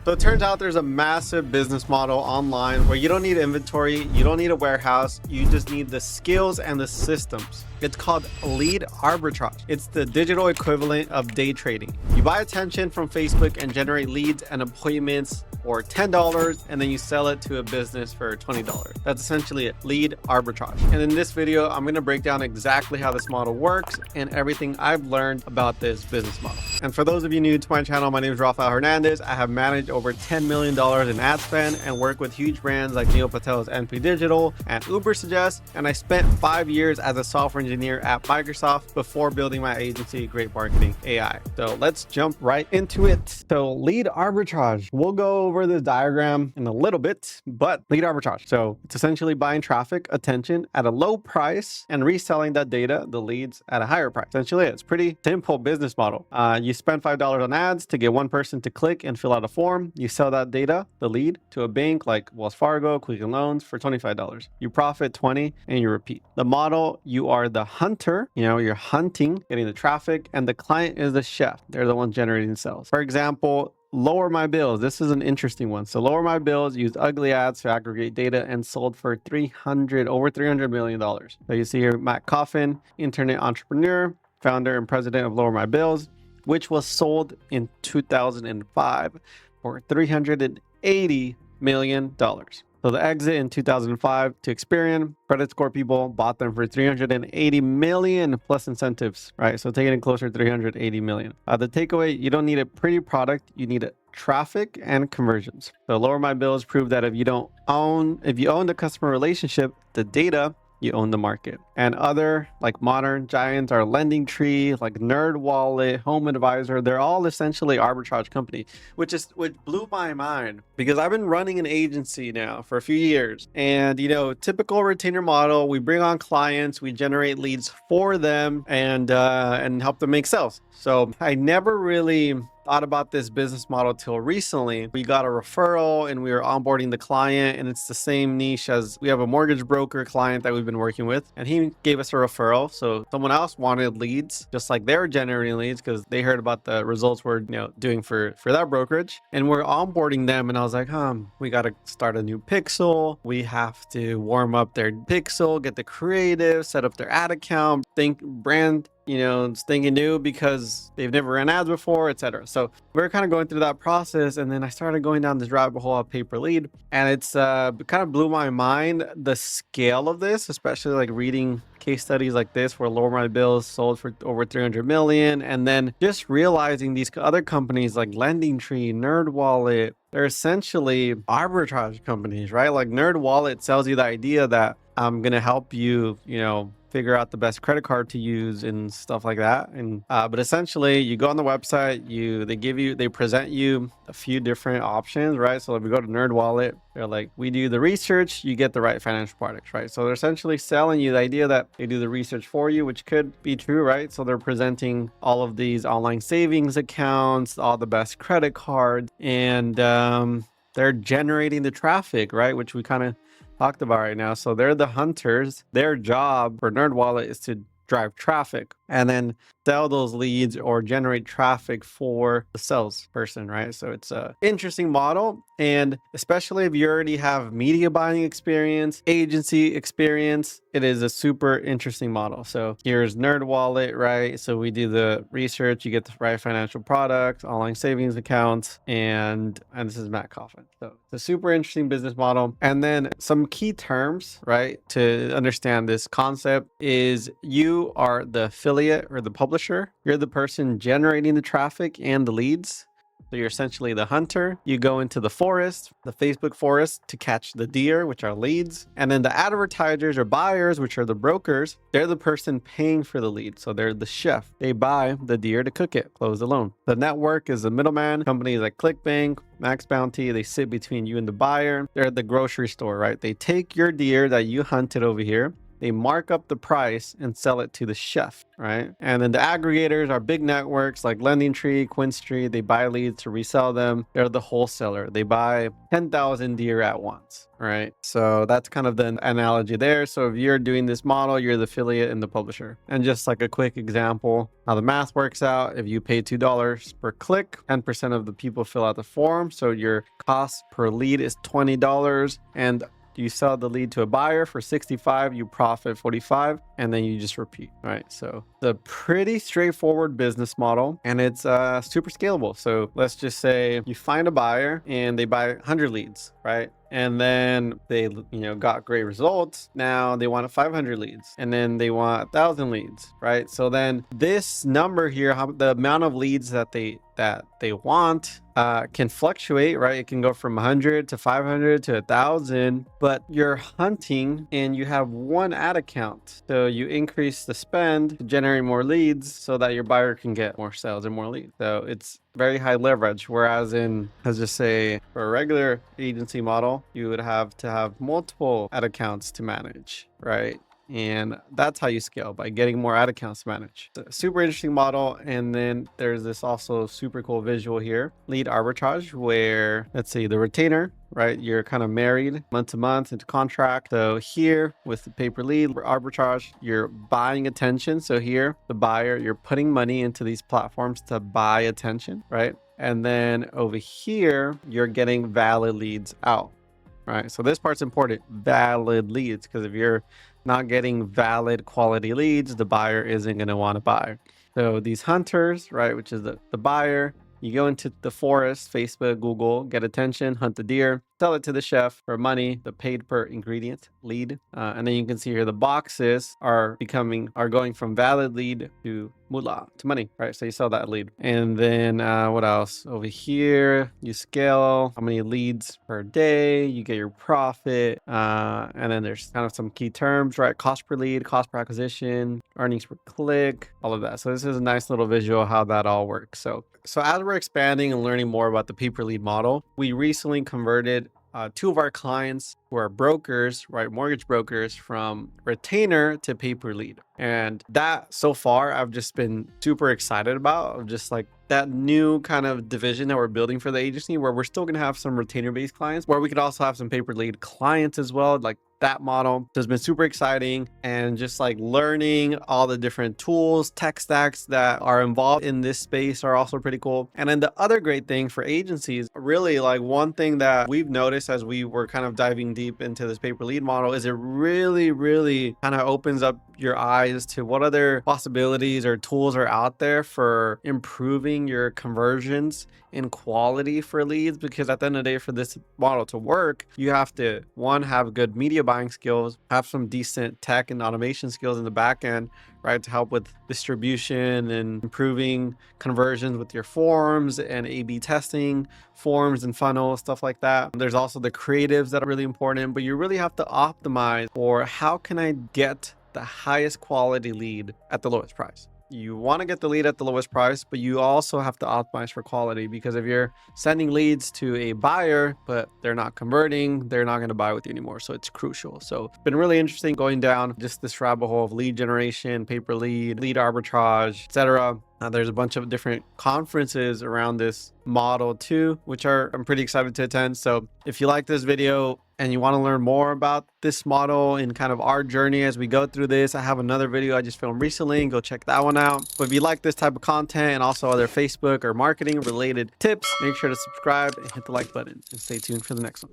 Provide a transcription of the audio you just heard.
So it turns out there's a massive business model online where you don't need inventory, you don't need a warehouse, you just need the skills and the systems. It's called Lead Arbitrage. It's the digital equivalent of day trading. You buy attention from Facebook and generate leads and appointments for $10, and then you sell it to a business for $20. That's essentially it, Lead Arbitrage. And in this video, I'm gonna break down exactly how this model works and everything I've learned about this business model. And for those of you new to my channel, my name is Rafael Hernandez. I have managed over $10 million in ad spend and work with huge brands like Neil Patel's NP Digital and Ubersuggest. And I spent 5 years as a software engineer at Microsoft before building my agency, Great Marketing AI. So let's jump right into it. So Lead Arbitrage, we'll go over this diagram in a little bit, but Lead Arbitrage. So it's essentially buying traffic, attention at a low price and reselling that data, the leads, at a higher price. Essentially, it's pretty simple business model. You spend $5 on ads to get one person to click and fill out a form. You sell that data, the lead, to a bank like Wells Fargo, Quicken Loans for $25. You profit 20 and you repeat. The model, you are the hunter, you're hunting, getting the traffic, and the client is the chef. They're the ones generating sales. For example, Lower My Bills. This is an interesting one. So Lower My Bills used ugly ads to aggregate data and sold for over $300 million. So you see here, Matt Coffin, internet entrepreneur, founder and president of Lower My Bills, which was sold in 2005 for $380 million. So the exit in 2005 to Experian, credit score people bought them for $380 million plus incentives, right? So taking it closer to $380 million. The takeaway, you don't need a pretty product, you need traffic and conversions. So Lower My Bills proved that if you own the customer relationship, the data, you own the market. And other like modern giants are Lending Tree, like NerdWallet, Home Advisor. They're all essentially arbitrage company, which blew my mind because I've been running an agency now for a few years. And typical retainer model, we bring on clients, we generate leads for them and help them make sales. So I never really thought about this business model till recently. We got a referral and we were onboarding the client, and it's the same niche as we have a mortgage broker client that we've been working with, and he gave us a referral. So someone else wanted leads, just like they were generating leads because they heard about the results we're doing for that brokerage, and we're onboarding them. And I was like, we got to start a new pixel. We have to warm up their pixel, get the creative, set up their ad account, think brand thinking new because they've never ran ads before, etc. So we're kind of going through that process, and then I started going down this rabbit hole of pay-per-lead, and it's kind of blew my mind, the scale of this, especially like reading case studies like this where Lower My Bills sold for over 300 million, and then just realizing these other companies like Lending Tree, NerdWallet, they're essentially arbitrage companies, right? Like NerdWallet sells you the idea that I'm gonna help you, figure out the best credit card to use and stuff like that. And but essentially, you go on the website, they present you a few different options, right? So if we go to NerdWallet, they're like, we do the research, you get the right financial products, right? So they're essentially selling you the idea that they do the research for you, which could be true, right? So they're presenting all of these online savings accounts, all the best credit cards, and they're generating the traffic, right? Which we kind of talked about right now. So they're the hunters. Their job for NerdWallet is to drive traffic and then sell those leads or generate traffic for the salesperson, right? So it's a interesting model. And especially if you already have media buying experience, agency experience, it is a super interesting model. So here's NerdWallet, right? So we do the research, you get the right financial products, online savings accounts, and this is Matt Coffin. So it's a super interesting business model. And then some key terms, right, to understand this concept is you are the affiliate or the publisher. You're the person generating the traffic and the leads. So you're essentially the hunter. You go into the forest, the Facebook forest, to catch the deer, which are leads. And then the advertisers or buyers, which are the brokers, they're the person paying for the lead. So they're the chef. They buy the deer to cook it, close the loan. The network is the middleman. Companies like ClickBank, Max Bounty, they sit between you and the buyer. They're at the grocery store, right? They take your deer that you hunted over here, they mark up the price and sell it to the chef, right? And then the aggregators are big networks like LendingTree, QuinStreet. They buy leads to resell them. They're the wholesaler. They buy 10,000 deer at once, right? So that's kind of the analogy there. So if you're doing this model, you're the affiliate and the publisher. And just like a quick example, how the math works out, if you pay $2 per click, 10% of the people fill out the form. So your cost per lead is $20, and you sell the lead to a buyer for 65, you profit 45, and then you just repeat, right? So it's a pretty straightforward business model, and it's super scalable. So let's just say you find a buyer and they buy 100 leads, right? And then they, got great results. Now they want 500 leads, and then they want 1,000 leads, right? So then this number here, the amount of leads that they want can fluctuate, right? It can go from 100 to 500 to 1,000, but you're hunting and you have one ad account. So you increase the spend to generate more leads so that your buyer can get more sales and more leads. So it's very high leverage. Whereas let's just say for a regular agency model, you would have to have multiple ad accounts to manage, right? And that's how you scale, by getting more ad accounts to manage. It's a super interesting model. And then there's this also super cool visual here, lead arbitrage, where let's say the retainer, right? You're kind of married month to month into contract. So here with the pay per lead arbitrage, you're buying attention. So here, the buyer, you're putting money into these platforms to buy attention, right? And then over here, you're getting valid leads out, right? So this part's important, valid leads, because if you're not getting valid quality leads, the buyer isn't going to want to buy. So these hunters, right, which is the buyer, you go into the forest, Facebook, Google, get attention, hunt the deer, sell it to the chef for money, the paid per ingredient lead. And then you can see here the boxes are going from valid lead to moolah, to money, right? So you sell that lead. And then what else? Over here, you scale how many leads per day, you get your profit. And then there's kind of some key terms, right? Cost per lead, cost per acquisition, earnings per click, all of that. So this is a nice little visual how that all works. So as we're expanding and learning more about the pay per lead model, we recently converted 2 of our clients who are brokers, right? Mortgage brokers, from retainer to pay per lead. And that so far I've just been super excited about, of just like that new kind of division that we're building for the agency, where we're still going to have some retainer based clients, where we could also have some pay per lead clients as well, like that model. So it's been super exciting, and just like learning all the different tools, tech stacks that are involved in this space are also pretty cool. And then the other great thing for agencies, really like one thing that we've noticed as we were kind of diving deep into this pay per lead model, is it really, really kind of opens up your eyes to what other possibilities or tools are out there for improving your conversions and quality for leads. Because at the end of the day, for this model to work, you have to, one, have good media buying skills, have some decent tech and automation skills in the back end, right, to help with distribution and improving conversions with your forms and A/B testing forms and funnels, stuff like that. There's also the creatives that are really important, but you really have to optimize for how can I get the highest quality lead at the lowest price. You want to get the lead at the lowest price, but you also have to optimize for quality, because if you're sending leads to a buyer, but they're not converting, they're not going to buy with you anymore. So it's crucial. So it's been really interesting going down just this rabbit hole of lead generation, pay per lead, lead arbitrage, etc. There's a bunch of different conferences around this model too, which I'm pretty excited to attend. So if you like this video and you want to learn more about this model and kind of our journey as we go through this, I have another video I just filmed recently, and go check that one out. But if you like this type of content and also other Facebook or marketing related tips, make sure to subscribe and hit the like button, and stay tuned for the next one.